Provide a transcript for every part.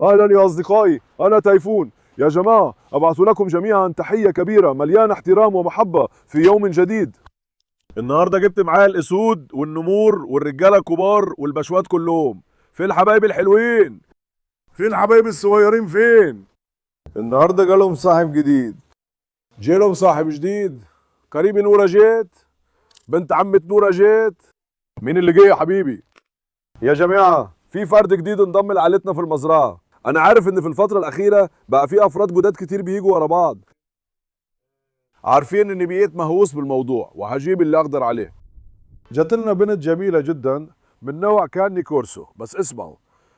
أهلا يا أصدقائي، أنا تيفون. يا جماعة أبعث لكم جميعا تحية كبيرة مليانة احترام ومحبة في يوم جديد. النهاردة جبت معايا الأسود والنمور والرجالة الكبار والبشوات كلهم. فين الحبايب الحلوين؟ فين الحبايب الصغيرين فين؟ النهاردة جالهم صاحب جديد. جيلهم صاحب جديد؟ قريبي نورة جيت؟ بنت عمة نورة جيت؟ مين اللي جه يا حبيبي؟ يا جماعة في فرد جديد انضم لعائلتنا في المزرعة. أنا عارف إن في الفترة الأخيرة بقى في أفراد جداد كتير بيجوا ورا بعض. عارفين إني بقيت مهووس بالموضوع وهجيب اللي أقدر عليه. جات لنا بنت جميلة جدا من نوع كاني كورسو، بس اسمعوا،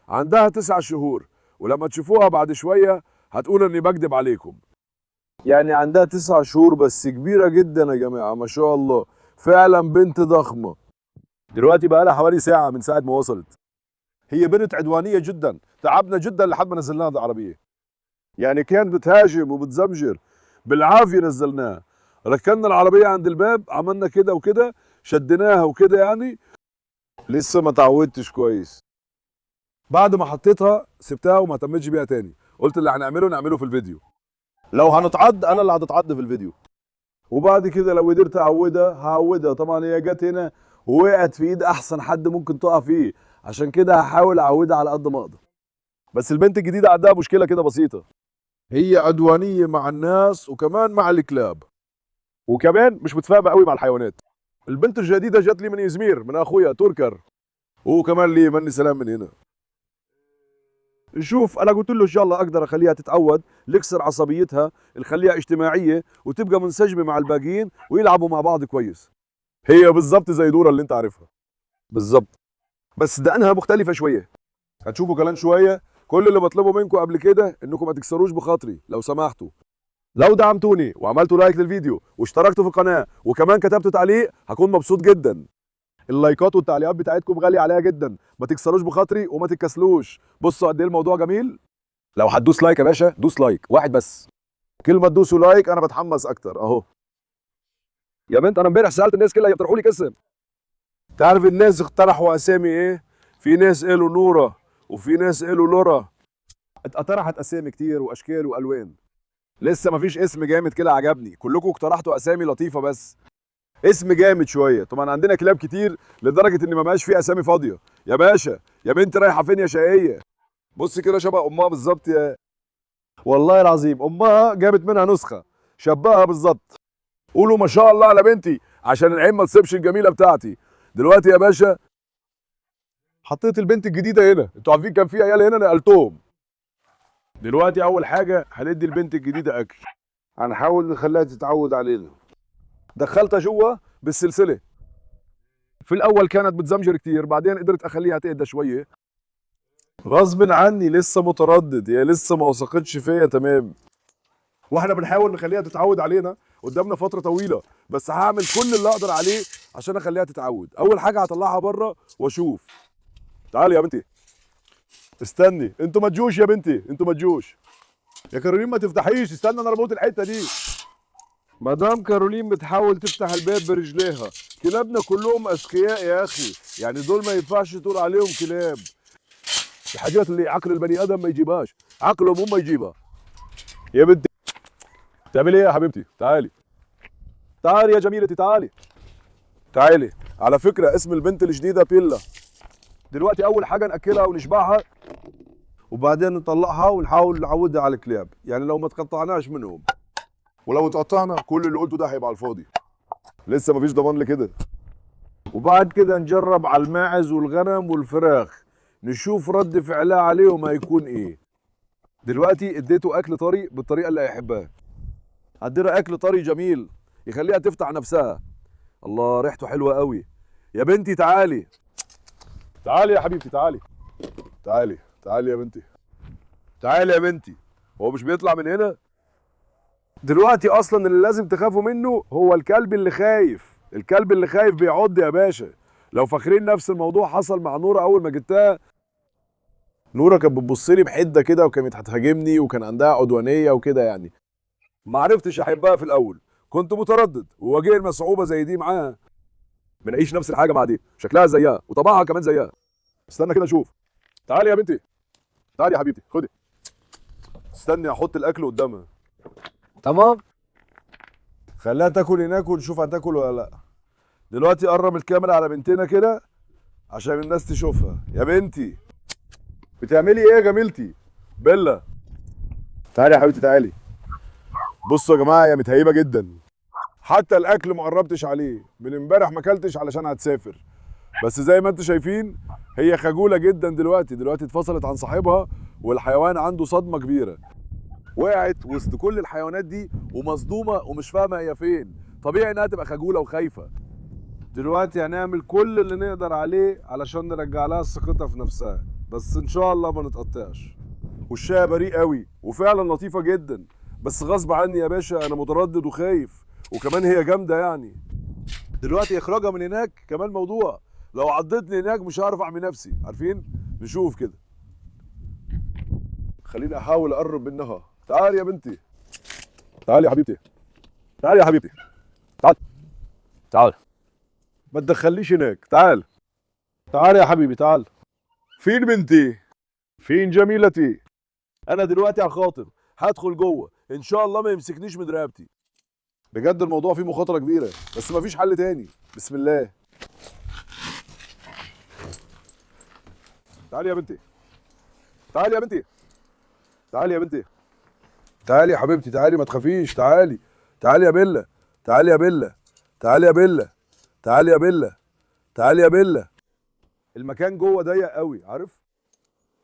عندها 9 شهور، ولما تشوفوها بعد شوية هتقول إني بكدب عليكم. يعني عندها 9 شهور بس كبيرة جدا يا جماعة، ما شاء الله، فعلا بنت ضخمة. دلوقتي بقى لها حوالي ساعة من ساعة ما وصلت. هي بنت عدوانية جدا، تعبنا جدا لحد ما نزلناها العربية. يعني كانت بتهاجم وبتزمجر، بالعافية نزلناها. ركننا العربية عند الباب، عملنا كده وكده، شديناها وكده يعني. لسه ما تعودتش كويس. بعد ما حطيتها سبتها وما اهتمتش بيها تاني. قلت اللي هنعمله نعمله في الفيديو. لو هنتعض انا اللي هتتعض في الفيديو. وبعد كده لو قدرت اعودها هعودها. طبعا هي جت هنا ووقعت في ايد احسن حد ممكن تقع فيه، عشان كده هحاول اعودها على قد ما اقدر. بس البنت الجديدة عندها مشكلة كده بسيطة. هي عدوانية مع الناس وكمان مع الكلاب، وكمان مش متفاهمة قوي مع الحيوانات. البنت الجديدة جات لي من إزمير من أخويا تركر، وكمان لي مني سلام من هنا. شوف أنا قلت له إن شاء الله أقدر أخليها تتعود، نكسر عصبيتها، نخليها اجتماعية وتبقى منسجمة مع الباقيين ويلعبوا مع بعض كويس. هي بالظبط زي دورة اللي أنت عارفها بالظبط، بس دقنها مختلفة شوية. هتشوفوا كمان شوية. كل اللي بطلبه منكم قبل كده انكم ما تكسروش بخاطري لو سمحتوا. لو دعمتوني وعملتوا لايك للفيديو واشتركتوا في القناة وكمان كتبتوا تعليق هكون مبسوط جدا. اللايكات والتعليقات بتاعتكم غالية عليا جدا، ما تكسروش بخاطري وما تتكسلوش. بصوا قد ايه الموضوع جميل. لو هتدوس لايك يا باشا دوس لايك واحد بس. كل ما تدوسوا لايك انا بتحمس اكتر اهو. يا بنت انا امبارح سألت الناس كلها يقترحوا لي اسم. تعرف الناس اقترحوا اسامي ايه؟ في ناس قالوا نورة وفي ناس قالوا لورا. اتقترحت اسامي كتير واشكال والوان. لسه مفيش اسم جامد كده عجبني. كلكم اقترحتوا اسامي لطيفه بس اسم جامد شويه. طبعا عندنا كلاب كتير لدرجه ان ما بقاش في اسامي فاضيه. يا باشا يا بنت رايحه فين يا شقيه؟ بص كده شبه امها بالظبط. يا والله العظيم امها جابت منها نسخه شبهها بالظبط. قولوا ما شاء الله على بنتي عشان العين ما تصيبش الجميله بتاعتي. دلوقتي يا باشا حطيت البنت الجديده هنا. انتوا عارفين كان في عيال هنا نقلتهم. دلوقتي اول حاجه هندي البنت الجديده اكل. هنحاول نخليها تتعود علينا. دخلتها جوه بالسلسله. في الاول كانت بتزمجر كتير، بعدين قدرت اخليها تهدى شويه. غصب عني لسه متردد، هي لسه ما وثقتش فيا تمام. واحنا بنحاول نخليها تتعود علينا. قدامنا فتره طويله، بس هعمل كل اللي اقدر عليه عشان اخليها تتعود. اول حاجه هطلعها بره واشوف. تعالي يا بنتي. استني، انتوا ما تجوش يا بنتي، انتوا ما تجوش. يا كارولين ما تفتحيش، استنى انا ربط الحته دي. مدام كارولين بتحاول تفتح الباب برجليها. كلابنا كلهم اذكياء يا اخي، يعني دول ما ينفعش تقول عليهم كلاب. الحاجات اللي عقل البني ادم ما يجيبهاش عقلهم هم يجيبها. يا بنتي بتعملي ايه يا حبيبتي؟ تعالي تعالي يا جميلتي، تعالي تعالي. على فكره اسم البنت الجديده بيلا. دلوقتي اول حاجه ناكلها ونشبعها، وبعدين نطلعها ونحاول نعودها على الكلاب. يعني لو ما تقطعناش منهم، ولو اتقطعنا كل اللي قلته ده هيبقى على الفاضي. لسه مفيش ضمان لكده. وبعد كده نجرب على الماعز والغنم والفراخ، نشوف رد فعلها عليهم هيكون ايه. دلوقتي اديته اكل طري بالطريقه اللي هيحبها. هديها اكل طري جميل يخليها تفتح نفسها. الله ريحته حلوه قوي. يا بنتي تعالي تعالي يا حبيبتي، تعالي تعالي تعالي يا بنتي، تعالي يا بنتي. هو مش بيطلع من هنا؟ دلوقتي اصلا اللي لازم تخافوا منه هو الكلب اللي خايف. الكلب اللي خايف بيعض يا باشا. لو فاكرين نفس الموضوع حصل مع نورة اول ما جبتها. نورة كانت بتبص لي بحده كده وكانت هتهاجمني وكان عندها عدوانيه وكده يعني. ما عرفتش احبها في الاول، كنت متردد وواجهنا صعوبه زي دي معاها. بنعيش نفس الحاجه مع دي، شكلها زيها وطبعها كمان زيها. استنى كده اشوف. تعالي يا بنتي تعالي يا حبيبتي خدي. استني احط الاكل قدامها. تمام. خليها تاكل هناك ونشوف هتاكل ولا لا. دلوقتي قرب الكاميرا على بنتنا كده عشان الناس تشوفها. يا بنتي بتعملي ايه يا جميلتي؟ بيلا تعالي يا حبيبتي تعالي. بصوا يا جماعه، هي متهيبه جدا، حتى الاكل ما قربتش عليه، من امبارح ما اكلتش علشان هتسافر. بس زي ما انتم شايفين هي خجوله جدا دلوقتي اتفصلت عن صاحبها، والحيوان عنده صدمه كبيره. وقعت وسط كل الحيوانات دي ومصدومه ومش فاهمه هي فين. طبيعي انها تبقى خجوله وخايفه. دلوقتي هنعمل كل اللي نقدر عليه علشان نرجع لها ثقتها في نفسها، بس ان شاء الله ما نتقطعش. وشها بريء قوي وفعلا لطيفه جدا، بس غصب عني يا باشا انا متردد وخايف، وكمان هي جامده يعني. دلوقتي اخراجها من هناك كمان موضوع، لو عضتني هناك مش هعرف احمي نفسي، عارفين؟ نشوف كده. خليني احاول اقرب منها. تعالي يا بنتي، تعالي يا حبيبتي، تعالي يا حبيبتي، تعالي تعالي، ما تدخليش هناك. تعال تعال يا حبيبي تعال. فين بنتي؟ فين جميلتي؟ انا دلوقتي على الخاطر هدخل جوه، ان شاء الله ما يمسكنيش من رقبتي. بجد الموضوع فيه مخاطره كبيره، بس مفيش حل تاني. بسم الله. تعالي يا بنتي، تعالي يا بنتي، تعالي يا بنتي، تعالي يا حبيبتي، تعالي ما تخافيش، تعالي تعالي يا بيلا، تعالي يا بيلا، تعالي يا بيلا، تعالي يا بيلا، تعالي يا بيلا. المكان جوه ضيق قوي، عارف؟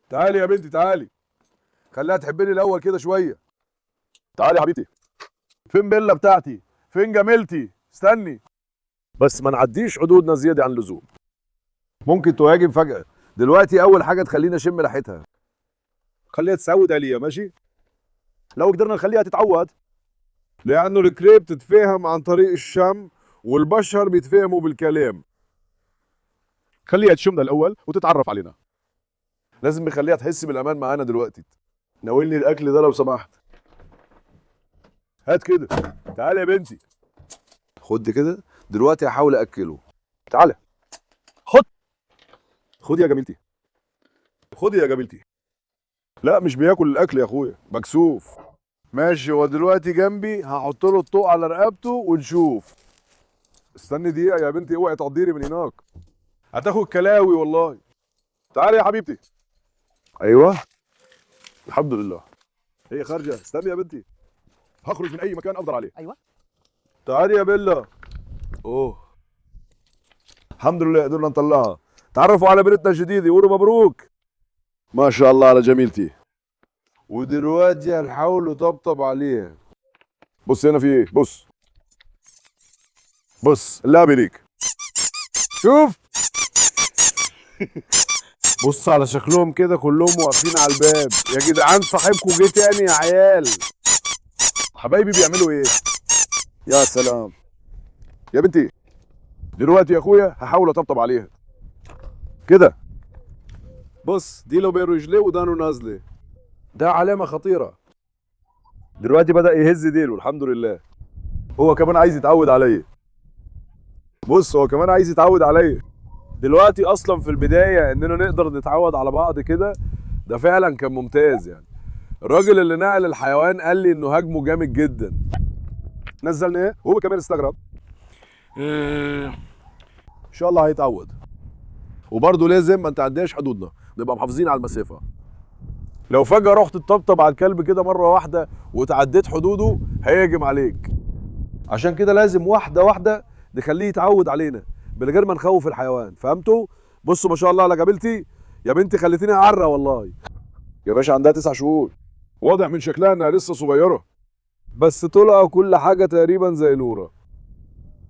تعالي يا بنتي تعالي، خليها تحبني الاول كده شويه. تعالي يا حبيبتي. فين بيلا بتاعتي؟ فين جميلتي؟ استني بس ما نعديش حدودنا زياده عن اللزوم. ممكن تهاجم فجاه. دلوقتي اول حاجه تخلينا اشم ريحتها. خليها تتعود عليا، ماشي؟ لو قدرنا نخليها تتعود، لانه الكريب بتتفهم عن طريق الشم والبشر بيتفهموا بالكلام. خليها تشمنا الاول وتتعرف علينا. لازم نخليها تحس بالامان معانا دلوقتي. ناولني الاكل ده لو سمحت. هات كده. تعالى يا بنتي، خد كده. دلوقتي هحاول اكله. تعالى خد. خد يا جميلتي، خدي يا جميلتي. لا مش بياكل الاكل يا اخويا، مكسوف. ماشي، هو دلوقتي جنبي، هحط له الطوق على رقبته ونشوف. استني دقيقه يا بنتي، اوعي تعضيري من هناك، هتاخد كلاوي والله. تعالي يا حبيبتي. ايوه الحمد لله، هي خارجه. استني يا بنتي، هخرج من اي مكان اقدر عليه. ايوه تعالي يا بيلا. اوه الحمد لله قدرنا نطلعها. تعرفوا على بنتنا الجديده، قولوا مبروك. ما شاء الله على جميلتي. ودلوقتي هنحاول نطبطب عليها. بص هنا في ايه، بص بص اللعب ليك. شوف بص على شكلهم كده، كلهم واقفين على الباب. يا جدعان صاحبكم جه تاني يا عيال. حبايبي بيعملوا ايه؟ يا سلام يا بنتي. دلوقتي يا اخويا هحاول اطبطب عليها كده. بص ديله بين رجليه ودانه نازله، ده علامه خطيره. دلوقتي بدأ يهز ديله الحمد لله. هو كمان عايز يتعود عليا. بص هو كمان عايز يتعود عليا. دلوقتي اصلا في البدايه اننا نقدر نتعود على بعض كده، ده فعلا كان ممتاز يعني. الراجل اللي نقل الحيوان قال لي انه هاجمه جامد جدا. نزلنا ايه؟ وهو كمان استغرب. ان شاء الله هيتعود. وبرضه لازم ما نتعداش حدودنا، نبقى محافظين على المسافه. لو فجاه رحت تطبطب على الكلب كده مره واحده وتعديت حدوده هيهجم عليك. عشان كده لازم واحده واحده نخليه يتعود علينا من غير ما نخوف الحيوان، فهمتوا؟ بصوا ما شاء الله على جميلتي. يا بنتي خليتيني اعرى والله. يا باشا عندها 9 شهور، واضح من شكلها انها لسه صغيره، بس طلع كل حاجه تقريبا زي نوره.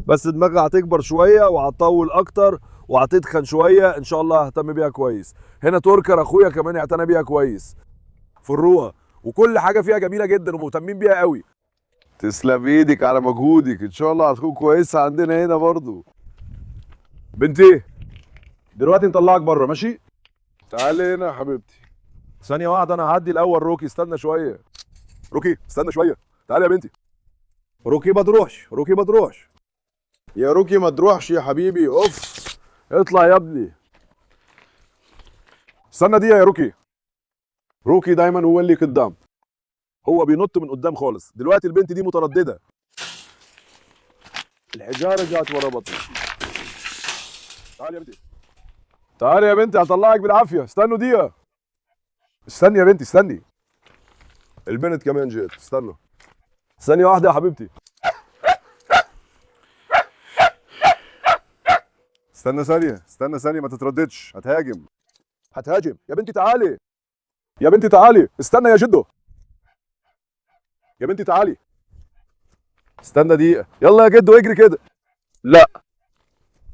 بس دماغها هتكبر شويه وهتطول اكتر وهتتخن شويه، ان شاء الله ههتم بيها كويس. هنا توركر اخويا كمان اعتنى بيها كويس، فروها وكل حاجه فيها جميله جدا ومهتمين بيها قوي. تسلم ايدك على مجهودك، ان شاء الله هتكون كويسه عندنا هنا برضو. بنتي دلوقتي نطلعك بره، ماشي؟ تعالي هنا يا حبيبتي. ثانيه واحده انا هعدي الاول. روكي استنى شويه. روكي استنى شويه. تعالي يا بنتي. روكي ما تروحش، روكي ما تروحش يا روكي، ما تروحش يا حبيبي. اوف اطلع يا ابني. استنى دقيقه يا روكي. روكي دايما هو اللي قدام، هو بينط من قدام خالص. دلوقتي البنت دي متردده، الحجاره جات ورا بطني. تعالي يا بنتي، تعالي يا بنتي هطلعك بالعافيه. استنوا دقيقه، استني يا بنتي استني. البنت كمان جت، استنوا ثانيه واحده يا حبيبتي. استنى ثانيه، استنى ثانيه، ما تترددش، هتهاجم هتهاجم. يا بنتي تعالي، يا بنتي تعالي. استنى يا جدو، يا بنتي تعالي. استنى دقيقه، يلا يا جدو اجري كده. لا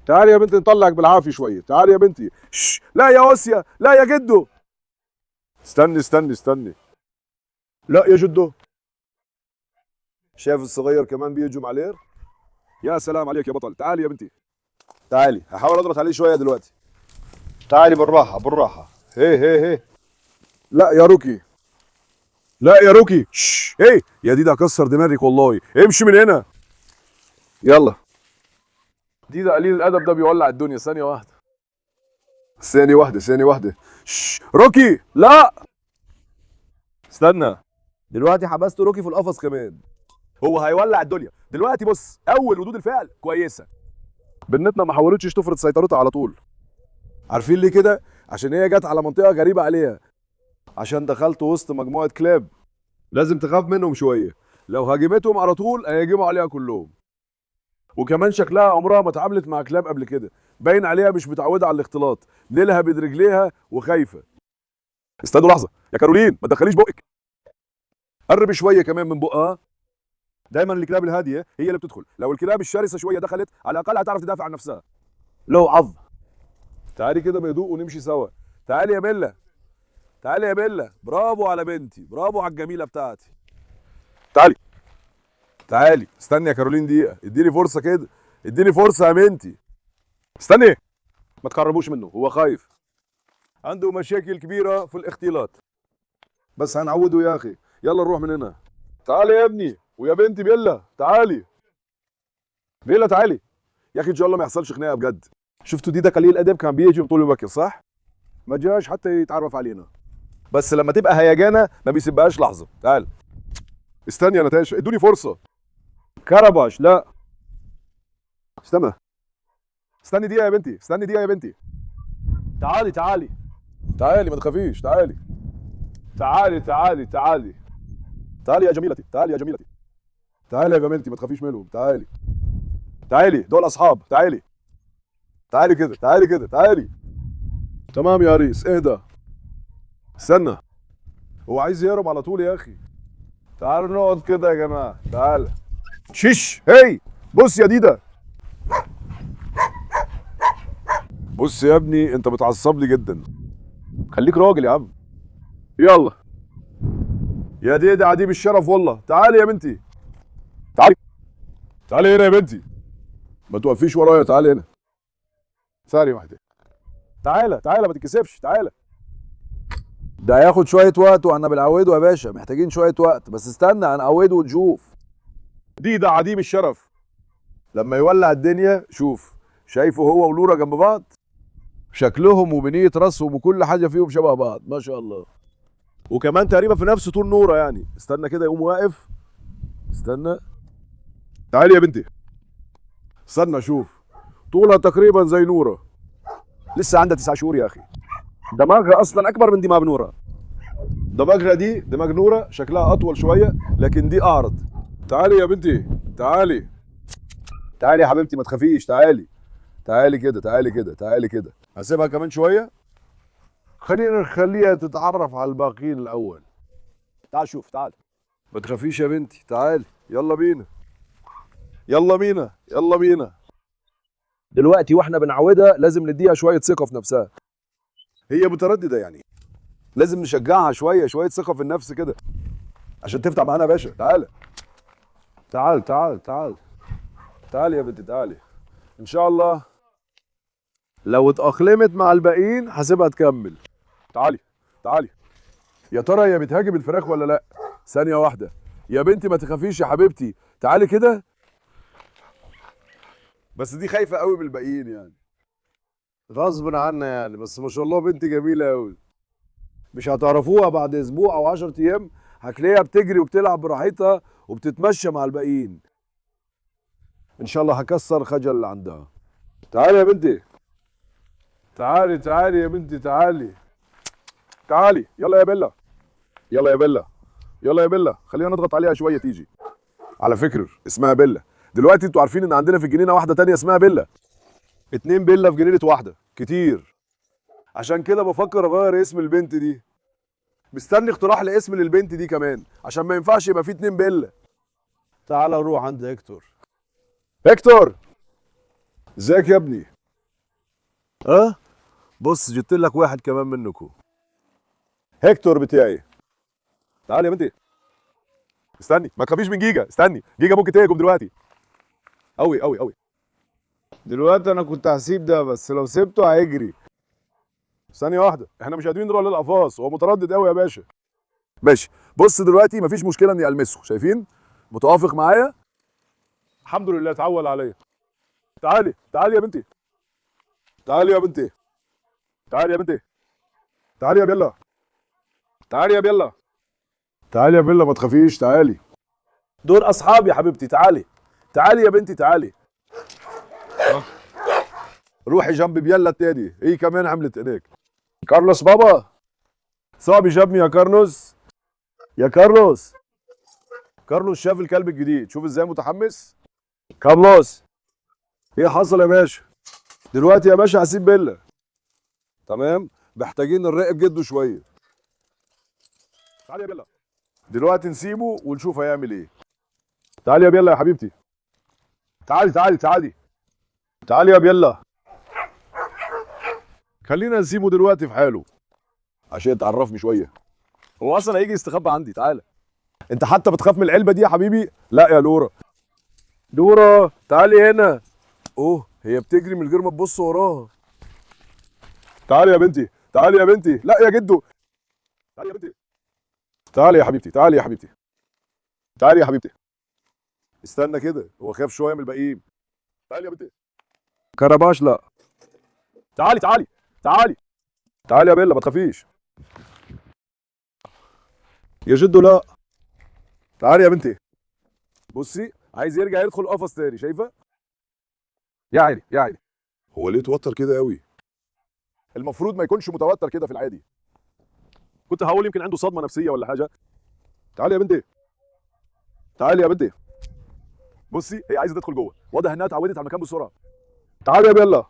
تعالي يا بنتي نطلعك بالعافيه شويه. تعالي يا بنتي. لا يا واسيا، لا يا جدو. استني استني استني. لا يا جدو. شايف الصغير كمان بيهجم عليه. يا سلام عليك يا بطل. تعالي يا بنتي تعالي، هحاول اضغط عليه شويه دلوقتي. تعالي بالراحه بالراحه. هي لا يا روكي، لا يا روكي. هي يا ديدا كسر دماغك والله. امشي من هنا. يلا ديدا قليل الادب ده بيولع الدنيا. ثانيه واحده، ثانيه واحده، ثانيه واحده. روكي لا استنى. دلوقتي حبست روكي في القفص كمان، هو هيولع الدنيا دلوقتي. بص، اول ردود الفعل كويسه، بنتنا ما حاولتش تفرض سيطرتها على طول. عارفين ليه كده؟ عشان هي جت على منطقه غريبه عليها، عشان دخلت وسط مجموعه كلاب لازم تخاف منهم شويه. لو هاجمتهم على طول هيهجموا عليها كلهم. وكمان شكلها عمرها ما اتعاملت مع كلاب قبل كده، باين عليها مش متعوده على الاختلاط، ديلها بين رجليها وخايفه. استنوا لحظه يا كارولين، ما تدخليش بقك، قرب شويه كمان من بقها. دايما الكلاب الهاديه هي اللي بتدخل، لو الكلاب الشرسه شويه دخلت على الاقل هتعرف تدافع عن نفسها. لو عض. تعالي كده بهدوء ونمشي سوا. تعالي يا بيلا، تعالي يا بيلا. برافو على بنتي، برافو على الجميله بتاعتي. تعالي تعالي. استني يا كارولين دقيقه، اديني فرصه كده، اديني فرصه يا بنتي. استني، ما تقربوش منه، هو خايف، عنده مشاكل كبيره في الاختلاط، بس هنعوده يا اخي. يلا نروح من هنا. تعالي يا ابني ويا بنتي بيلا، تعالي بيلا تعالي يا اخي. ان شاء الله ما يحصلش خناقه بجد. شفتوا دي، ده قليل الادب كان بيهجم طول الوقت صح؟ ما جاش حتى يتعرف علينا، بس لما تبقى هيجانه ما بيسيبهاش لحظه. تعال استني يا نتاشا، ادوني فرصه. كربش لا، استنى، استني دقيقه يا بنتي، استني دقيقه يا بنتي. تعالي تعالي تعالي، ما تخافيش. تعالي تعالي تعالي تعالي تعالي يا جميلتي، تعالي يا جميلتي، تعالي يا جميلتي، ما تخافيش منهم. تعالي تعالي، دول اصحاب. تعالي تعالي كده، تعالي كده، تعالي. تمام يا ريس، اهدى. استنى، هو عايز يهرب على طول يا اخي. تعالوا نقعد كده يا جماعه، تعالى. شش هي، بص يا ديدا، بص يا ابني انت بتعصب لي جدا، خليك راجل يا عم. يلا يا ديدا، عديم الشرف والله. تعالي يا بنتي، تعالي تعالي هنا يا بنتي، ما توقفيش ورايا. تعالي هنا ثانيه واحده. تعالى تعالى، ما تتكسفش. تعالى، ده هياخد شويه وقت واحنا بنعوده يا باشا، محتاجين شويه وقت، بس استنى هنعوده وتشوف. دي ده عديم الشرف لما يولع الدنيا. شوف، شايفه هو ولورا جنب بعض، شكلهم وبنيه راسهم وكل حاجه فيهم شبه بعض ما شاء الله، وكمان تقريبا في نفس طول نورا يعني. استنى كده، يقوم واقف. استنى، تعالي يا بنتي، استنى شوف، طولها تقريبا زي نورا، لسه عندها 9 شهور يا اخي. دماغها اصلا اكبر من دماغ نورا. دماغها دي دماغ نورا شكلها اطول شويه، لكن دي اعرض. تعالي يا بنتي، تعالي تعالي يا حبيبتي، ما تخافيش. تعالي تعالي كده، تعالي كده، تعالي كده. هسيبها كمان شويه، خلينا نخليها تتعرف على الباقيين الاول. تعال شوف، تعال، ما تخافيش يا بنتي. تعالي، يلا بينا، يلا بينا، يلا بينا. دلوقتي واحنا بنعودها لازم نديها شويه ثقه في نفسها، هي متردده يعني، لازم نشجعها شويه، شويه ثقه في النفس كده عشان تفتح معانا يا باشا. تعالى تعال تعال تعال تعالي يا بنتي، تعالي. ان شاء الله لو اتأقلمت مع الباقيين هسيبها تكمل. تعالي تعالي. يا ترى هي بتهاجم الفراخ ولا لا؟ ثانية واحدة يا بنتي، ما تخافيش يا حبيبتي. تعالي كده، بس دي خايفة قوي من الباقيين يعني، غصب عنها يعني، بس ما شاء الله بنتي جميلة قوي. مش هتعرفوها بعد اسبوع او 10 ايام هتلاقيها بتجري وبتلعب براحتها وبتتمشى مع الباقيين. ان شاء الله هكسر خجل اللي عندها. تعالي يا بنتي، تعالي تعالي يا بنتي، تعالي تعالي، يلا يا بيلا، يلا يا بيلا، يلا يا بيلا، خلينا نضغط عليها شويه تيجي. على فكره اسمها بيلا. دلوقتي انتوا عارفين ان عندنا في الجنينه واحده تانية اسمها بيلا. 2 بيلا في جنينه واحده كتير. عشان كده بفكر اغير اسم البنت دي. مستني اقتراح لاسم للبنت دي كمان، عشان ما ينفعش يبقى في 2 بيلا. تعال نروح عند هيكتور. هيكتور، ازيك يا ابني؟ بص جبت لك واحد كمان منكم. هيكتور بتاعي. تعال يا بنتي. استني، ما تخافيش من جيجا، استني، جيجا ممكن تهجم دلوقتي. قوي قوي قوي. دلوقتي انا كنت هسيب ده، بس لو سبته هيجري. ثانية واحدة، احنا مش قادرين نروح للقفاص، هو متردد قوي يا باشا. ماشي، بص دلوقتي مفيش مشكلة اني المسه، شايفين؟ متوافق معايا؟ الحمد لله اتعود عليا. تعالي، تعالي يا بنتي. تعالي يا بنتي. تعالي يا بنتي. تعالي يا بيلا. تعالي يا بيلا. تعالي يا بيلا ما تخافيش، تعالي. دول اصحابي يا حبيبتي، تعالي. تعالي يا بنتي تعالي. روحي جنب بيلا التاني، هي كمان عملت هناك. كارلوس بابا. صعب جابني يا كارلوس. يا كارلوس. كارلوس شاف الكلب الجديد، شوف ازاي متحمس. كارلوس. ايه حصل يا باشا؟ دلوقتي يا باشا هسيب بيلا. تمام؟ محتاجين نراقب جده شويه. تعالي يا بيلا. دلوقتي نسيبه ونشوف هيعمل ايه. تعالي يا بيلا يا حبيبتي. تعالي تعالي تعالي. تعالي يا بيلا. خلينا نسيبه دلوقتي في حاله عشان تعرفني شويه. هو اصلا هيجي يستخبى عندي. تعالى. انت حتى بتخاف من العلبه دي يا حبيبي؟ لا يا لورا. لورا تعالي هنا. اوه هي بتجري من غير ما تبص وراها. تعالي يا بنتي، تعالي يا بنتي. لا يا جدو. تعالي يا بنتي. تعالي يا حبيبتي، تعالي يا حبيبتي. تعالي يا حبيبتي. استنى كده، هو خاف شويه من الباقيين. تعالي يا بنتي. كرباش لا. تعالي تعالي تعالي. تعالي يا بيلا ما تخافيش. يا جدو لا. تعالي يا بنتي. بصي عايز يرجع يدخل قفص تاني، شايفه؟ يا عيني يا عيني. هو ليه اتوتر كده قوي؟ المفروض ما يكونش متوتر كده في العادي. كنت هقول يمكن عنده صدمه نفسيه ولا حاجه. تعالي يا بنتي. تعالي يا بنتي. بصي هي عايزه تدخل جوه، واضح انها اتعودت على المكان بسرعه. تعالي يا بيلا.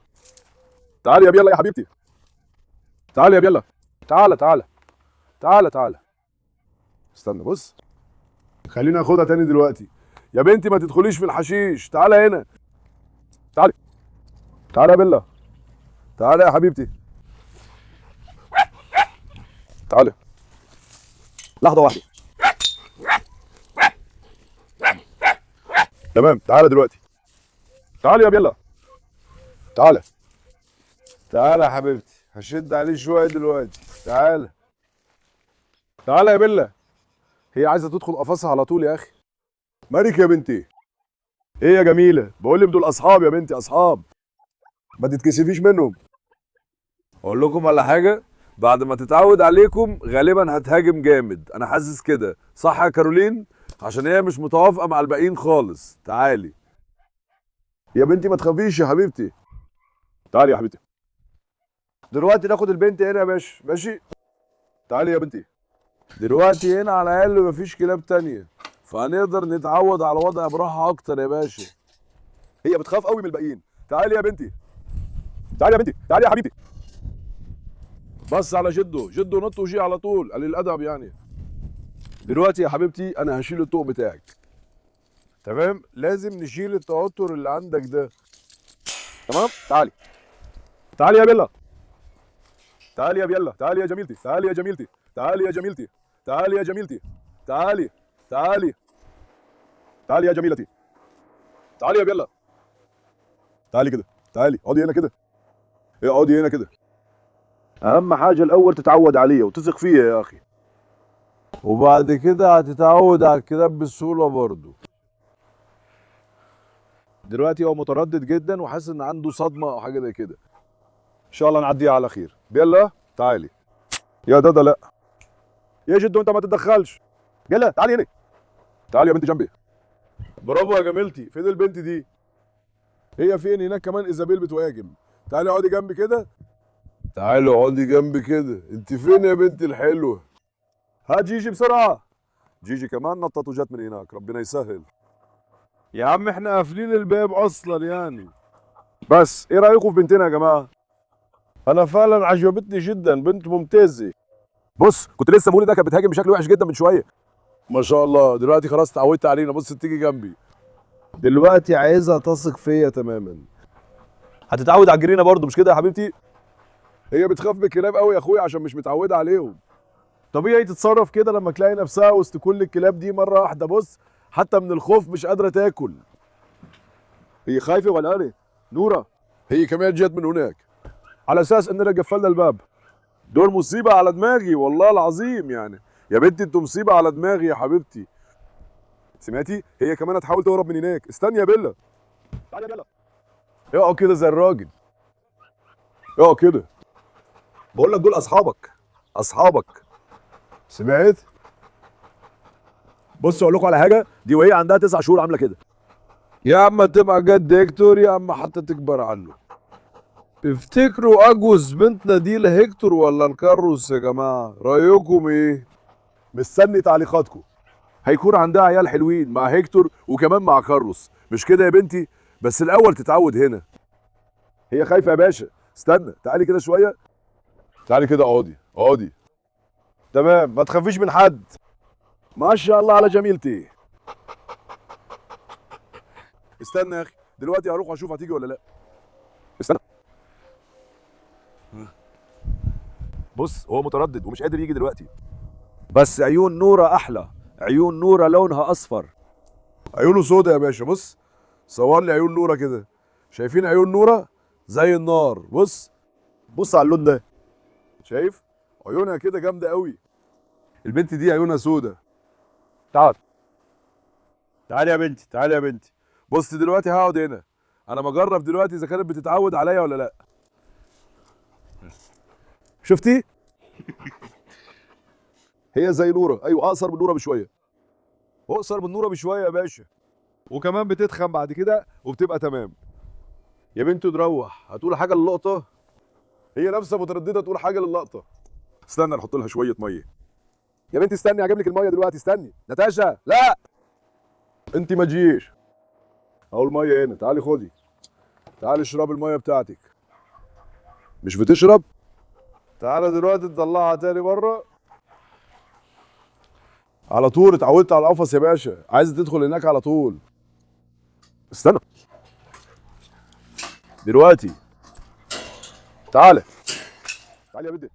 تعالي يا بيلا يا حبيبتي. تعالي يا بيلا. تعالى تعالى. تعالى تعالى. استنى بص. خلينا ناخدها تاني دلوقتي. يا بنتي ما تدخليش في الحشيش، تعالى هنا. تعالي. تعالى يا بيلا. تعالى يا حبيبتي. تعالى. لحظة واحدة. تمام، تعالى دلوقتي. تعالى يا بيلا. تعالى. تعالى يا حبيبتي، هشد عليه شوية دلوقتي. تعالى. تعالى يا بيلا. هي عايزة تدخل قفصها على طول يا أخي. مالك يا بنتي؟ إيه يا جميلة؟ بقول لك دول أصحاب يا بنتي، أصحاب. ما تتكسفيش منهم. أقول لكم على حاجة؟ بعد ما تتعود عليكم غالبا هتهاجم جامد، أنا حاسس كده، صح يا كارولين؟ عشان هي مش متوافقة مع الباقيين خالص. تعالي. يا بنتي ما تخافيش يا حبيبتي. تعالي يا حبيبتي. دلوقتي ناخد البنت هنا يا باشا، ماشي؟ تعالي يا بنتي. دلوقتي هنا على الاقل مفيش كلاب تانية، فهنقدر نتعود على الوضع براحه اكتر يا باشا. هي بتخاف قوي من الباقيين. تعالي يا بنتي. تعالي يا بنتي، تعالي يا حبيبتي. بص على جدو، جدو نط وجي على طول، قليل الادب يعني. دلوقتي يا حبيبتي انا هشيل الطوق بتاعك. تمام؟ لازم نشيل التوتر اللي عندك ده. تمام؟ تعالي. تعالي يا بيلا. تعالي يا بيلا، تعالي يا جميلتي، تعالي يا جميلتي، تعالي يا جميلتي، تعالي يا جميلتي، تعالي، تعالي، تعالي يا جميلتي، تعالي يا بيلا، تعالي كده، تعالي اقعدي هنا كده، اقعدي هنا كده. اهم حاجه الاول تتعود عليا وتثق فيا يا اخي، وبعد كده هتتعود على الكلاب بسهوله برضه. دلوقتي هو متردد جدا وحاسس ان عنده صدمه او حاجه زي كده. ان شاء الله نعديها على خير. بيلا تعالي. يا دادا لا. يا جدو انت ما تتدخلش. يلا تعالي هنا. تعالي يا بنتي جنبي. برافو يا جميلتي. فين البنت دي؟ هي فين؟ هناك كمان ايزابيل بتواجم. تعالي اقعدي جنبي كده. تعالي اقعدي جنبي كده. انت فين يا بنتي الحلوه؟ هات جيجي بسرعه. جيجي كمان نطت وجت من هناك. ربنا يسهل. يا عم احنا قافلين الباب اصلا يعني. بس ايه رايكم في بنتنا يا جماعه؟ انا فعلا عجبتني جدا. بنت ممتازه. بص كنت لسه بقول ده كانت بتهاجم بشكل وحش جدا من شويه. ما شاء الله دلوقتي خلاص اتعودت علينا. بص تيجي جنبي. دلوقتي عايزها تثق فيا تماما. هتتعود على الجرينه برضه مش كده يا حبيبتي؟ هي بتخاف من الكلاب قوي يا اخويا عشان مش متعوده عليهم. طبيعي تتصرف كده لما تلاقي نفسها وسط كل الكلاب دي مره واحده. بص حتى من الخوف مش قادره تاكل. هي خايفه ولا ايه؟ نوره هي كمان جت من هناك على اساس اننا قفلنا الباب. دول مصيبه على دماغي والله العظيم يعني. يا بنتي انتوا مصيبه على دماغي يا حبيبتي. سمعتي؟ هي كمان هتحاول تهرب من هناك. استني يا بيلا. تعالي يا بيلا. اقعد كده زي الراجل. اقعد كده. بقول لك دول اصحابك. اصحابك. سمعت؟ بص اقول لكم على حاجه. دي وهي عندها 9 شهور عامله كده. يا عم تبقى جد هيكتور يا عم حتى تكبر عنه. تفتكروا اجوز بنتنا دي لهيكتور ولا الكاروس يا جماعه؟ رايكم ايه؟ مستني تعليقاتكم. هيكون عندها عيال حلوين مع هيكتور وكمان مع كارلوس مش كده يا بنتي؟ بس الاول تتعود هنا. هي خايفه يا باشا. استنى تعالي كده شويه. تعالي كده اقعدي اقعدي. تمام ما تخافيش من حد. ما شاء الله على جميلتي. استنى يا اخي دلوقتي هروح اشوف هتيجي ولا لا. استنى. بص هو متردد ومش قادر يجي دلوقتي. بس عيون نورة احلى. عيون نورة لونها اصفر. عيونه سودا يا باشا. بص صور لي عيون نورة كده. شايفين عيون نورة زي النار. بص بص على اللون ده. شايف عيونها كده جامده قوي. البنت دي عيونها سودا. تعال تعالي يا بنتي. تعالي يا بنتي. بص دلوقتي هقعد هنا. انا بجرب دلوقتي اذا كانت بتتعود عليا ولا لا. شفتي؟ هي زي نوره. ايوه اقصر من نوره بشويه. اقصر من نوره بشويه يا باشا. وكمان بتتخن بعد كده وبتبقى تمام. يا بنتي تروح هتقول حاجه للقطه. هي نفسها متردده تقول حاجه للقطه. استنى نحط لها شويه ميه. يا بنتي استني هجيب لك الميه دلوقتي. استني نتاشا. لا انت ما تجيش. اهو الميه هنا. تعالي خدي. تعالي اشربي الميه بتاعتك. مش بتشرب؟ تعالى دلوقتي نطلعها تاني بره. على طول اتعودت على القفص يا باشا. عايزه تدخل هناك على طول. استنى دلوقتي. تعالى. تعالي يا بنتي.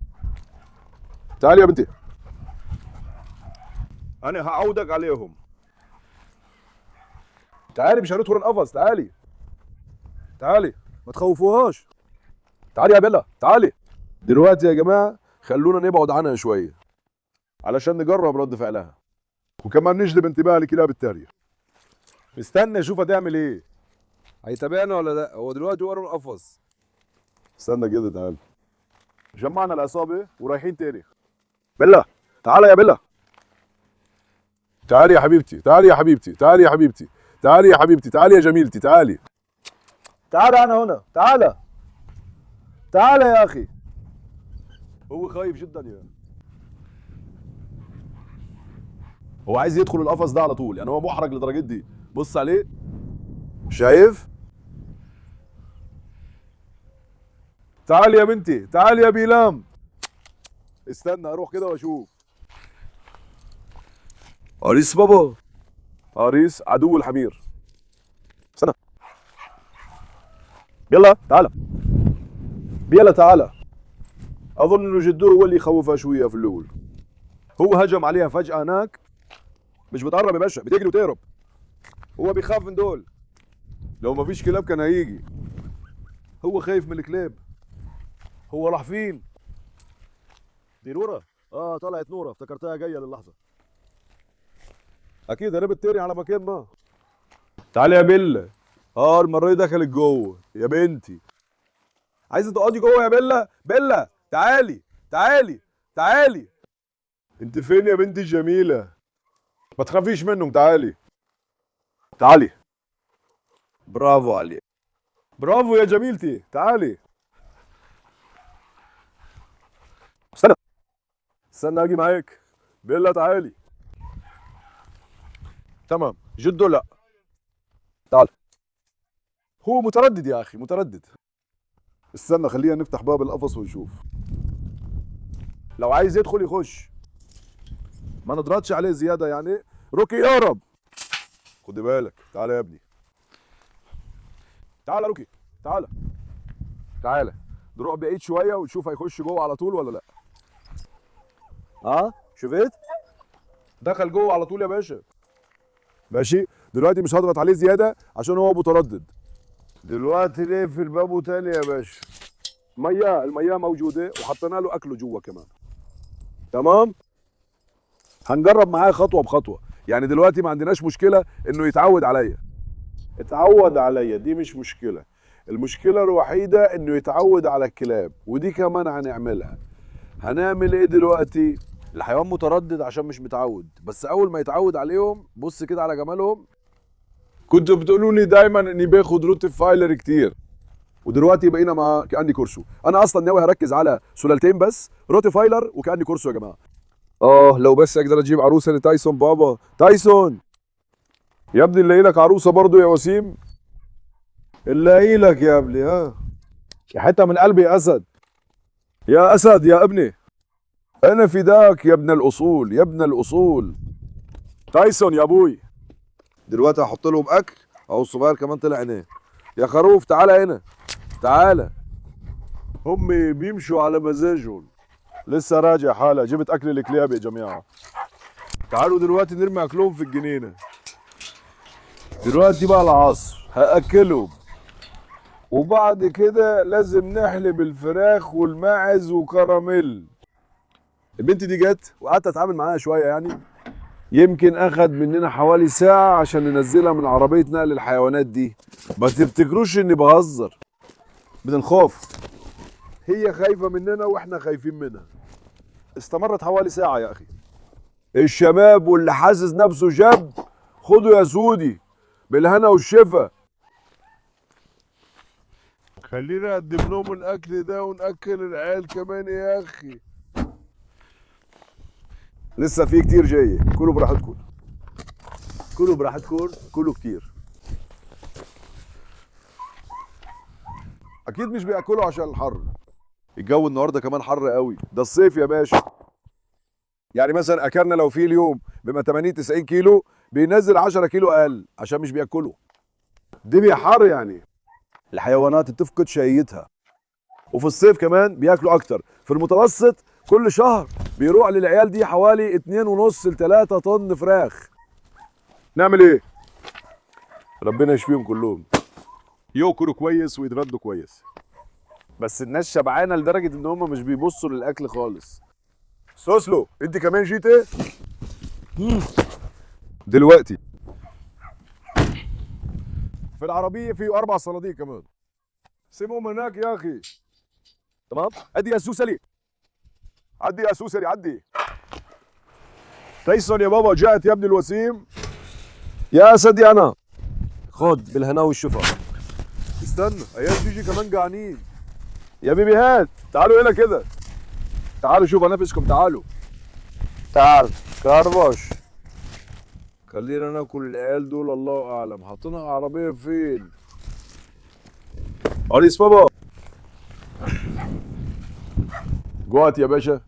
تعالي يا بنتي. انا هعودك عليهم. تعالي مش هندخل القفص. تعالي. تعالي ما تخوفوهاش. تعالي يا بيلا. تعالي. دلوقتي يا جماعه خلونا نبعد عنها شويه علشان نجرب رد فعلها وكمان نجذب انتباهها لكلاب الترية. استنى اشوف هتعمل ايه. هيتابعنا ولا لا؟ هو دلوقتي ورا القفص. استنى كده. تعالى. جمعنا العصابه ورايحين تاني. بيلا تعالى يا بيلا. تعالي يا حبيبتي. تعالي يا حبيبتي. تعالي يا حبيبتي. تعالي يا حبيبتي. تعالي يا جميلتي. تعالي. تعالى انا هنا. تعالى. تعالى يا اخي. هو خايف جدا يا. هو عايز يدخل القفص ده على طول يعني. هو محرج لدرجه دي. بص عليه. شايف؟ تعالي يا بنتي. تعالي يا بيلام. استنى اروح كده واشوف. قريص بابا. قريص عدو الحمير. استنى. يلا تعالى. بيلا تعالى. اظن انه جدو هو اللي يخوفها شويه في الاول. هو هجم عليها فجاه هناك. مش بتقرب يا باشا. بتجري وتهرب. هو بيخاف من دول. لو ما فيش كلاب كان هيجي. هو خايف من الكلاب. هو راح فين؟ دي نوره. طلعت نوره. افتكرتها جايه للحظه. اكيد هربت تاني على مكان ما. تعالي يا بيلا. المره دي دخلت جوه يا بنتي. عايزه تقعدي جوه يا بيلا. بيلا تعالي. تعالي. تعالي. انت فين يا بنتي الجميلة؟ ما تخافيش منهم، تعالي. تعالي. برافو عليك. برافو يا جميلتي، تعالي. استنى. استنى اجي معاك. بيلا تعالي. تمام، جدو لا. تعال. هو متردد يا اخي، متردد. استنى خلينا نفتح باب القفص ونشوف. لو عايز يدخل يخش. ما نضغطش عليه زيادة يعني. روكي يهرب. خدي بالك، تعالى يا ابني. تعالى روكي، تعالى. تعالى. نروح بعيد شوية ونشوف هيخش جوه على طول ولا لا. شفت؟ دخل جوه على طول يا باشا. ماشي، دلوقتي مش هضغط عليه زيادة عشان هو متردد. دلوقتي نقفل الباب تاني يا باشا. المياه موجودة وحطينا له أكله جوه كمان. تمام؟ هنجرب معاه خطوة بخطوة، يعني دلوقتي ما عندناش مشكلة إنه يتعود عليا. اتعود عليا دي مش مشكلة. المشكلة الوحيدة إنه يتعود على الكلاب، ودي كمان هنعملها. هنعمل إيه دلوقتي؟ الحيوان متردد عشان مش متعود، بس أول ما يتعود عليهم بص كده على جمالهم. كنتوا بتقولوا لي دايما إني باخد روتفايلر كتير، ودلوقتي بقينا مع كأني كورسو. أنا أصلا ناوي هركز على سلالتين بس، روتفايلر وكأني كورسو يا جماعة. لو بس أقدر أجيب عروسة لتايسون. بابا تايسون يا ابني، نلاقي لك عروسة برضو يا وسيم. نلاقي لك يا ابني. يا حتة من قلبي يا أسد. يا أسد يا ابني، أنا فداك يا ابن الأصول، يا ابن الأصول. تايسون يا أبوي. دلوقتي هحط لهم أكل. أهو الصغير كمان طلع هنا. يا خروف تعالى هنا، تعالى. هم بيمشوا على مزاجهم. لسه راجع حالة، جبت أكل الكلاب يا جماعة. تعالوا دلوقتي نرمي أكلهم في الجنينة. دلوقتي بقى العصر، هأكلهم. وبعد كده لازم نحلب الفراخ والماعز وكراميل. البنت دي جت وقعدت اتعامل معاها شويه، يعني يمكن اخد مننا حوالي ساعه عشان ننزلها من عربيه نقل الحيوانات دي. ما تفتكروش اني بهزر، من الخوف. هي خايفه مننا واحنا خايفين منها. استمرت حوالي ساعه يا اخي. الشباب واللي حاسس نفسه شاب خدوا يا سودي بالهنا والشفا. خلينا نقدم لهم الاكل ده وناكل العيال كمان يا اخي. لسه في كتير جاي، كلوا براحتكم. كلوا براحتكم، كلوا كتير. اكيد مش بياكلوا عشان الحر. الجو النهارده كمان حر قوي، ده الصيف يا باشا. يعني مثلا اكلنا لو في اليوم بما 80 90 كيلو، بينزل 10 كيلو اقل عشان مش بياكلوا. الدنيا حر يعني. الحيوانات بتفقد شهيتها، وفي الصيف كمان بياكلوا اكتر. في المتوسط كل شهر بيروح للعيال دي حوالي 2.5 ل 3 طن فراخ. نعمل ايه؟ ربنا يشفيهم كلهم. ياكلوا كويس ويتغدوا كويس. بس الناس شبعانه لدرجه ان هم مش بيبصوا للاكل خالص. سوسلو انت كمان جيت ايه؟ دلوقتي في العربيه في 4 صناديق كمان. سيبهم هناك يا اخي. تمام؟ ادي يا سوسلي. عدي يا سوسري عدي. تايسون يا بابا جاءت يا ابن الوسيم. يا اسدي انا. خد بالهنا والشفا. استنى عيال جيجي كمان جعانين. يا بيبيهات تعالوا هنا كده. تعالوا شوف انافسكم، تعالوا. تعال كربش. خلينا ناكل العيال دول، الله اعلم حاطينها عربيه فين. اريس بابا. جوعت يا باشا.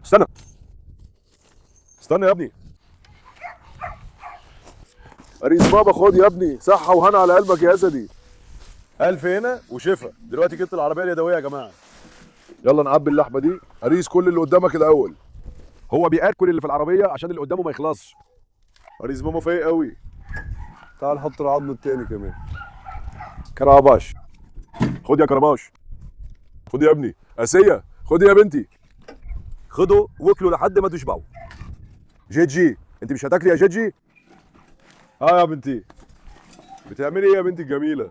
استنى استنى يا ابني. اريس بابا خد يا ابني، صحة وهنا على قلبك يا اسدي. الف هنا وشفا. دلوقتي كده العربية اليدوية يا جماعة. يلا نعبي اللحمة دي. اريس كل اللي قدامك الاول. هو بياكل اللي في العربية عشان اللي قدامه ما يخلصش. اريس ماما فايق قوي. تعال حط العظم التاني كمان. كراباش. خد يا كراباش. خد يا ابني. اسية خد يا بنتي. خدوا واكلوا لحد ما تشبعوا. جيجي انت مش هتاكلي يا جيجي؟ يا بنتي. بتعملي ايه يا بنتي الجميله؟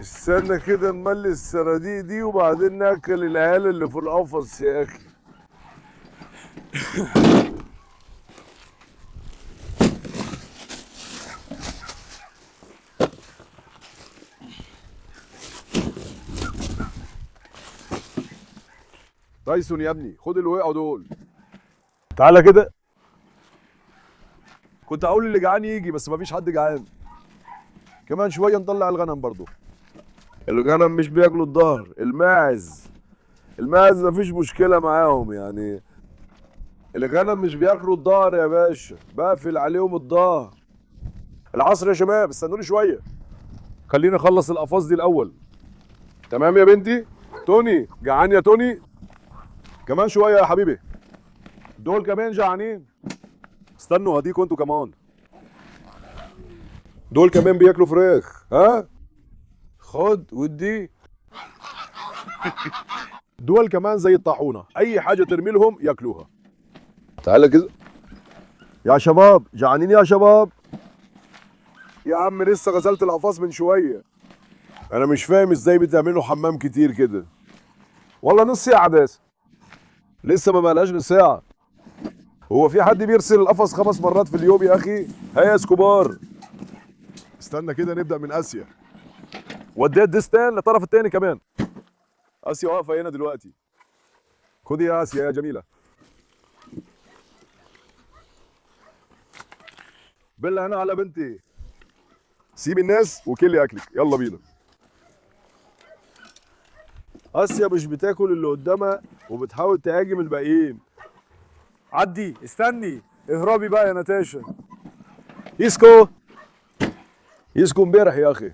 استنى كده نملي الصناديق دي وبعدين ناكل العيال اللي في القفص يا اخي. تايسون يا ابني خد اللي وقعوا دول. تعالى كده. كنت هقول اللي جعان يجي بس مفيش حد جعان. كمان شويه نطلع الغنم برضو. الغنم مش بياكلوا الظهر، الماعز مفيش مشكله معاهم يعني. الغنم مش بياكلوا الظهر يا باشا، بقفل عليهم الظهر. العصر يا شباب، استنوني شويه. خليني اخلص القفاص دي الاول. تمام يا بنتي؟ توني جعان يا توني؟ كمان شويه يا حبيبي. دول كمان جعانين. استنوا هديكوا انتوا كمان. دول كمان بياكلوا فراخ، ها؟ خد ودي. دول كمان زي الطاحونه، اي حاجه ترمي لهم ياكلوها. تعالى كده يا شباب، جعانين يا شباب؟ يا عم لسه غسلت القفاص من شويه. انا مش فاهم ازاي بتعملوا حمام كتير كده. والله نص ساعه بس. لسه ما بقالهاش نص ساعه. هو في حد بيرسل القفص 5 مرات في اليوم يا اخي؟ هيا اسكوبار. استنى كده نبدا من اسيا. وديت ديستان للطرف التاني كمان. اسيا واقفه هنا دلوقتي. خدي يا اسيا يا جميله. بالله هنا على بنتي. سيبي الناس وكلي اكلك، يلا بينا. اسيا مش بتاكل اللي قدامها وبتحاول تهاجم الباقيين. عدي، استني، اهربي بقى يا ناتاشا. يسكو امبارح يا اخي.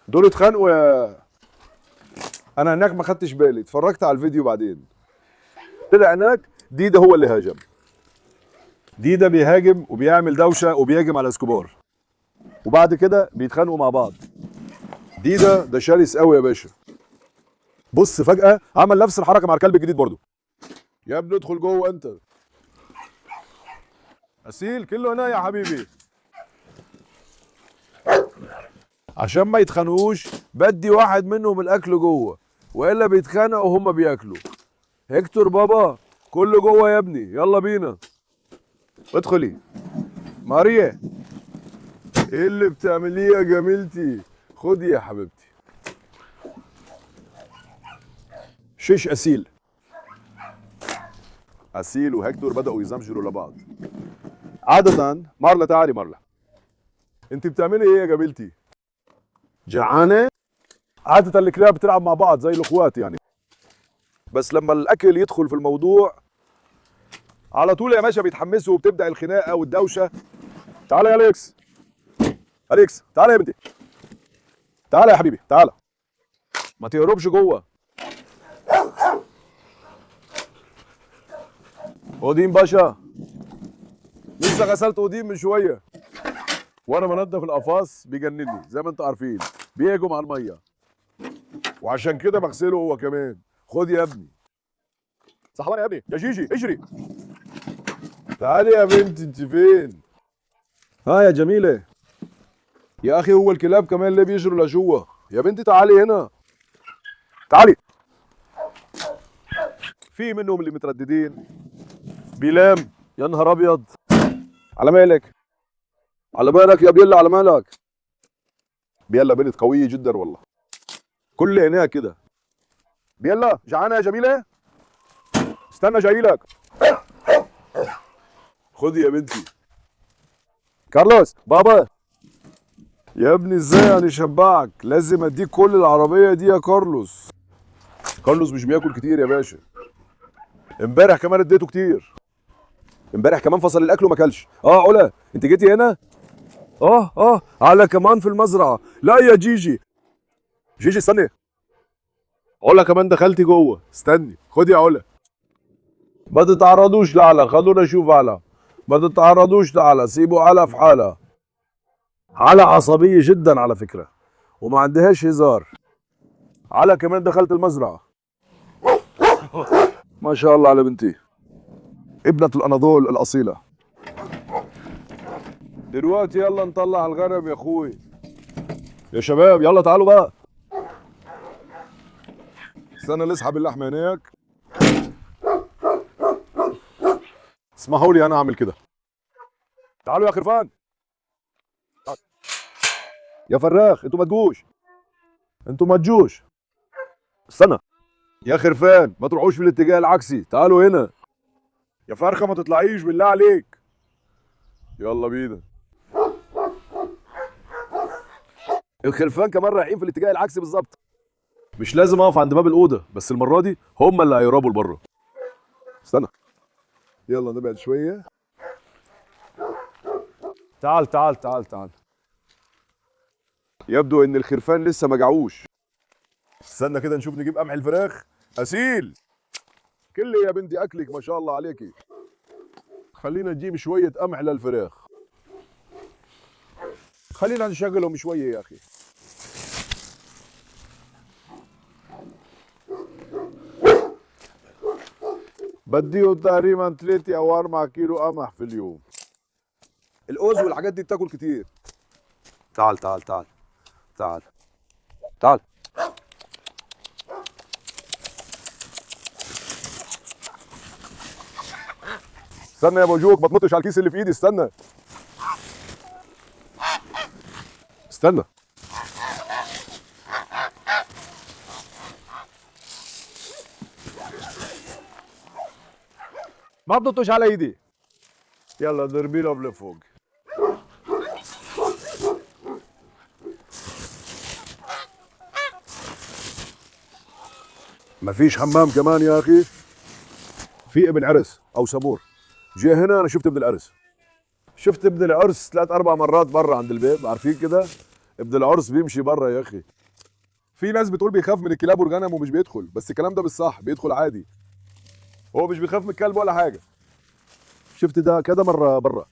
دول اتخانقوا يا. انا هناك ما خدتش بالي، اتفرجت على الفيديو بعدين. طلع هناك ديدا هو اللي هاجم. ديدا بيهاجم وبيعمل دوشه وبيهاجم على اسكوبار. وبعد كده بيتخانقوا مع بعض. ديدا ده شرس قوي يا باشا. بص فجأة عمل نفس الحركة مع الكلب الجديد برضه. يا ابني ادخل جوه انت. اسيل كله هنا يا حبيبي. عشان ما يتخانقوش بدي واحد منهم الاكل جوه، والا بيتخانقوا وهم بياكلوا. هيكتور بابا كله جوه يا ابني، يلا بينا. ادخلي. ماريا ايه اللي بتعمليه يا جميلتي؟ خدي يا حبيبتي. شيش اسيل. اسيل وهكتور بدأوا يزمجروا لبعض. عادة مارلا تعالي مارلا. انت بتعملي ايه يا جميلتي؟ جعانة؟ عادة الكلاب بتلعب مع بعض زي الاخوات يعني. بس لما الاكل يدخل في الموضوع على طول يا باشا بيتحمسوا وبتبدأ الخناقة والدوشة. تعالى يا اليكس. اليكس تعالى يا بنتي. تعالى يا حبيبي تعالى. ما تهربش جوه. اودين باشا. لسه غسلت اودين من شويه. وانا بنضف القفاص بيجنني زي ما انتوا عارفين، بيهجم على الميه. وعشان كده بغسله هو كمان. خد يا ابني. صحواني يا ابني، يا جيجي اجري. تعالي يا بنتي، انت فين؟ ها يا جميله. يا اخي هو الكلاب كمان اللي بيجروا لجوه. يا بنتي تعالي هنا. تعالي. في منهم اللي مترددين. بيلام يا نهار ابيض. على مالك؟ على بالك يا بيلا، على مالك؟ بيلا بنت قوية جدا والله. كل عينيها كده. بيلا جعانة يا جميلة؟ استنى جايلك. خدي يا بنتي. كارلوس بابا. يا ابني ازاي هنشبعك؟ لازم اديك كل العربية دي يا كارلوس. كارلوس مش بياكل كتير يا باشا. امبارح كمان اديته كتير. امبارح كمان فصل الاكل وما كلش. علا انت جيتي هنا؟ على كمان في المزرعه. لا يا جيجي. جيجي استني. علا كمان دخلتي جوه. استني. خدي يا علا. ما تتعرضوش لعلا، خلونا نشوف علا. ما تتعرضوش لعلا، سيبوا علا في حالها. علا عصبيه جدا على فكره وما عندهاش هزار. علا كمان دخلت المزرعه. ما شاء الله على بنتي، ابنة الأناضول الأصيلة. دلوقتي يلا نطلع الغنم يا اخوي. يا شباب يلا تعالوا بقى. استنى اللي اسحب اللحمه هناك. اسمحوا لي انا اعمل كده. تعالوا يا خرفان. يا فراخ انتوا ما تجوش. انتوا ما تجوش. استنى يا خرفان ما تروحوش في الاتجاه العكسي، تعالوا هنا. يا فرخه ما تطلعيش بالله عليك. يلا بينا. الخرفان كمان رايحين في الاتجاه العكسي بالظبط. مش لازم اقف عند باب الاوضه، بس المره دي هم اللي هيهربوا لبره. استنى يلا نبعد شويه. تعال تعال تعال تعال. يبدو ان الخرفان لسه ما جاعوش. استنى كده نشوف نجيب قمح الفراخ. اسيل كل يا بنتي اكلك ما شاء الله عليكي. خلينا نجيب شويه قمح للفراخ. خلينا نشغلهم شويه يا اخي. بديه تقريبا 3 أو 4 كيلو قمح في اليوم. الأوز والحاجات دي بتاكل كتير. تعال تعال تعال تعال تعال. استنى يا بوجوك ما تنطش على الكيس اللي في ايدي. استنى استنى. ما تنطش على ايدي. يلا ضربي له لفوق. مفيش حمام كمان يا اخي. في ابن عرس او سمور جه هنا. انا شفت ابن العرس. شفت ابن العرس 3 4 مرات برا عند البيت. عارفين كده ابن العرس بيمشي برا يا اخي. في ناس بتقول بيخاف من الكلاب والغنم ومش بيدخل، بس الكلام ده بالصح بيدخل عادي. هو مش بيخاف من الكلب ولا حاجه. شفت ده كده مره برا.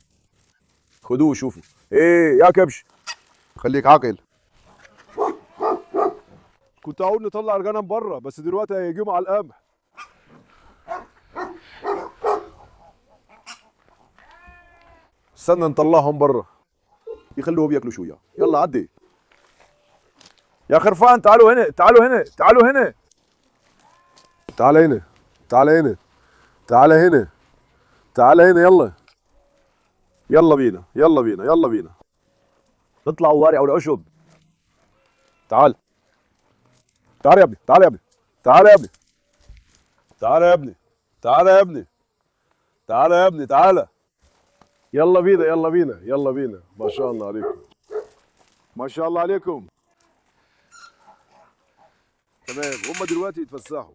خدوه شوفوا. ايه يا كبش خليك عاقل. كنت اقول نطلع الغنم برا، بس دلوقتي هيجيهم على القمح. استنى نطلعهم برا يخلوهم بياكلوا شويه. يلا عدي يا خرفان. تعالوا هنا تعالوا هنا تعالوا هنا. تعال هنا تعال هنا تعال هنا تعال هنا. يلا يلا بينا يلا بينا يلا بينا. نطلع ورع والعشب. تعال تعال يا ابني تعال يا ابني تعال يا ابني تعال يا ابني تعال يا ابني تعال يا ابني تعال. يلا بينا يلا بينا يلا بينا. ما شاء الله عليكم ما شاء الله عليكم. تمام هم دلوقتي يتفسحوا.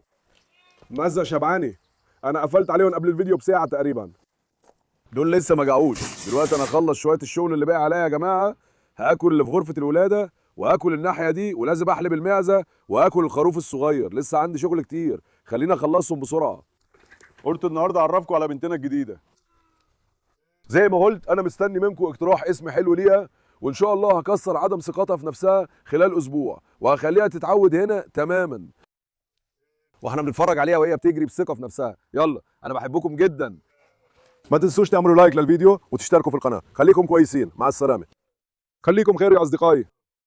مزة شبعاني. انا قفلت عليهم قبل الفيديو بساعة تقريبا. دول لسه ما جاعوش. دلوقتي انا اخلص شوية الشغل اللي باقي عليا يا جماعة. هاكل اللي في غرفة الولادة وهاكل الناحية دي ولازم احلب المعزة وهاكل الخروف الصغير. لسه عندي شغل كتير. خلينا اخلصهم بسرعة. قلت النهارده اعرفكم على بنتنا الجديدة. زي ما قلت انا مستني منكم اقتراح اسم حلو ليها، وان شاء الله هكسر عدم ثقتها في نفسها خلال اسبوع وهخليها تتعود هنا تماما واحنا بنتفرج عليها وهي بتجري بثقه في نفسها. يلا انا بحبكم جدا. ما تنسوش تعملوا لايك للفيديو وتشتركوا في القناه. خليكم كويسين. مع السلامه. خليكم خير يا اصدقائي.